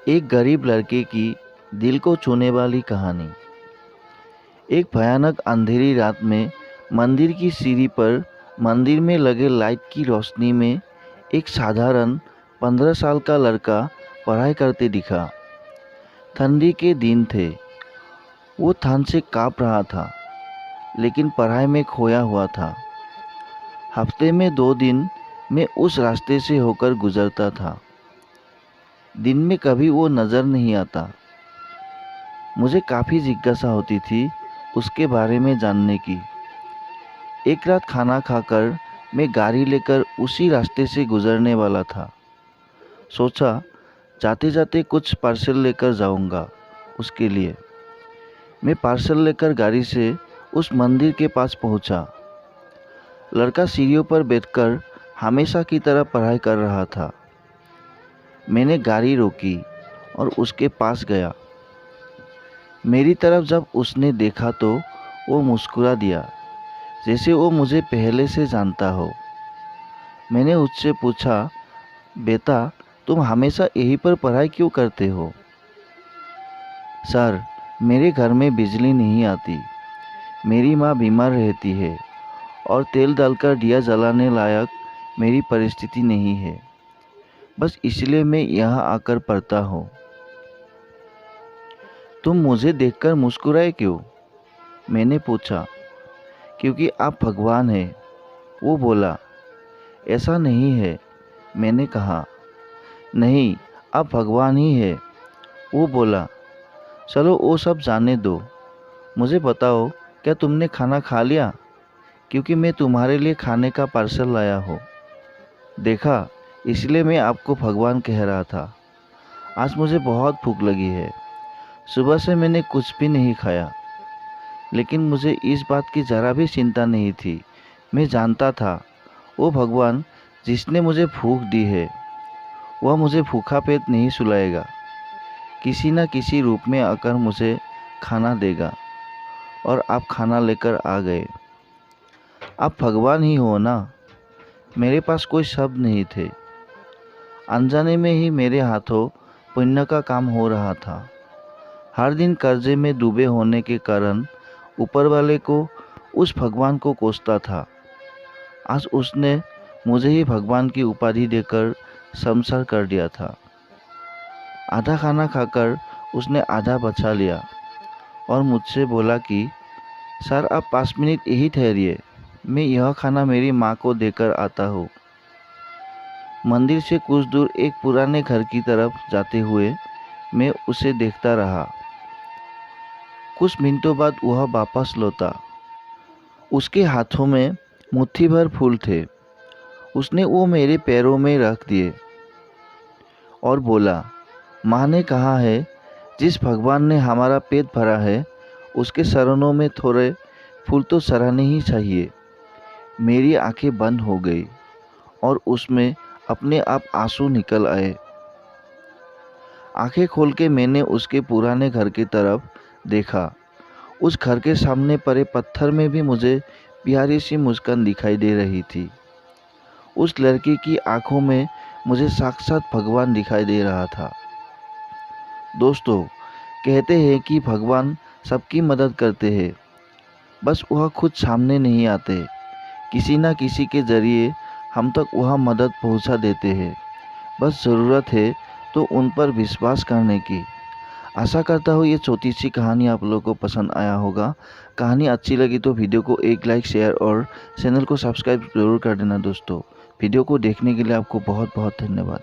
एक गरीब लड़के की दिल को छूने वाली कहानी। एक भयानक अंधेरी रात में मंदिर की सीढ़ी पर मंदिर में लगे लाइट की रोशनी में एक साधारण 15 साल का लड़का पढ़ाई करते दिखा। ठंडी के दिन थे। वो ठंड से काँप रहा था, लेकिन पढ़ाई में खोया हुआ था। हफ्ते में 2 दिन मैं उस रास्ते से होकर गुजरता था। दिन में कभी वो नज़र नहीं आता। मुझे काफ़ी जिज्ञासा होती थी उसके बारे में जानने की। एक रात खाना खाकर मैं गाड़ी लेकर उसी रास्ते से गुजरने वाला था। सोचा जाते जाते कुछ पार्सल लेकर जाऊंगा उसके लिए। मैं पार्सल लेकर गाड़ी से उस मंदिर के पास पहुंचा। लड़का सीढ़ियों पर बैठकर हमेशा की तरह पढ़ाई कर रहा था। मैंने गाड़ी रोकी और उसके पास गया। मेरी तरफ जब उसने देखा तो वो मुस्कुरा दिया, जैसे वो मुझे पहले से जानता हो। मैंने उससे पूछा, बेटा तुम हमेशा यहीं पर पढ़ाई क्यों करते हो? सर, मेरे घर में बिजली नहीं आती। मेरी माँ बीमार रहती है और तेल डालकर दिया जलाने लायक मेरी परिस्थिति नहीं है। बस इसलिए मैं यहाँ आकर पढ़ता हूँ। तुम मुझे देखकर मुस्कुराए क्यों? मैंने पूछा। क्योंकि आप भगवान हैं, वो बोला। ऐसा नहीं है, मैंने कहा। नहीं, आप भगवान ही है, वो बोला। चलो वो सब जाने दो। मुझे बताओ, क्या तुमने खाना खा लिया? क्योंकि मैं तुम्हारे लिए खाने का पार्सल लाया हूँ। देखा, इसलिए मैं आपको भगवान कह रहा था। आज मुझे बहुत भूख लगी है। सुबह से मैंने कुछ भी नहीं खाया, लेकिन मुझे इस बात की ज़रा भी चिंता नहीं थी। मैं जानता था वो भगवान जिसने मुझे भूख दी है, वह मुझे भूखा पेट नहीं सुलाएगा। किसी न किसी रूप में आकर मुझे खाना देगा। और आप खाना लेकर आ गए। आप भगवान ही हो ना? मेरे पास कोई शब्द नहीं थे। अनजाने में ही मेरे हाथों पुण्य का काम हो रहा था। हर दिन कर्जे में डूबे होने के कारण ऊपर वाले को, उस भगवान को कोसता था। आज उसने मुझे ही भगवान की उपाधि देकर शर्मसार कर दिया था। आधा खाना खाकर उसने आधा बचा लिया और मुझसे बोला कि सर आप 5 मिनट यही ठहरिए, मैं यह खाना मेरी माँ को देकर आता हूँ। मंदिर से कुछ दूर एक पुराने घर की तरफ जाते हुए मैं उसे देखता रहा। कुछ मिनटों बाद वह वापस लौटा। उसके हाथों में मुट्ठी भर फूल थे। उसने वो मेरे पैरों में रख दिए और बोला, माँ ने कहा है जिस भगवान ने हमारा पेट भरा है उसके चरणों में थोड़े फूल तो सराहने ही चाहिए। मेरी आंखें बंद हो गई और उसमें अपने आप आंसू निकल आए। आंखें खोल के मैंने उसके पुराने घर की तरफ देखा। उस घर के सामने पड़े पत्थर में भी मुझे प्यारी सी मुस्कान दिखाई दे रही थी। उस लड़की की आंखों में मुझे साक्षात भगवान दिखाई दे रहा था। दोस्तों, कहते हैं कि भगवान सबकी मदद करते हैं, बस वह खुद सामने नहीं आते। किसी न किसी के जरिए हम तक वह मदद पहुंचा देते हैं। बस ज़रूरत है तो उन पर विश्वास करने की। आशा करता हूँ ये छोटी सी कहानी आप लोगों को पसंद आया होगा। कहानी अच्छी लगी तो वीडियो को एक लाइक, शेयर और चैनल को सब्सक्राइब जरूर कर देना दोस्तों। वीडियो को देखने के लिए आपको बहुत बहुत धन्यवाद।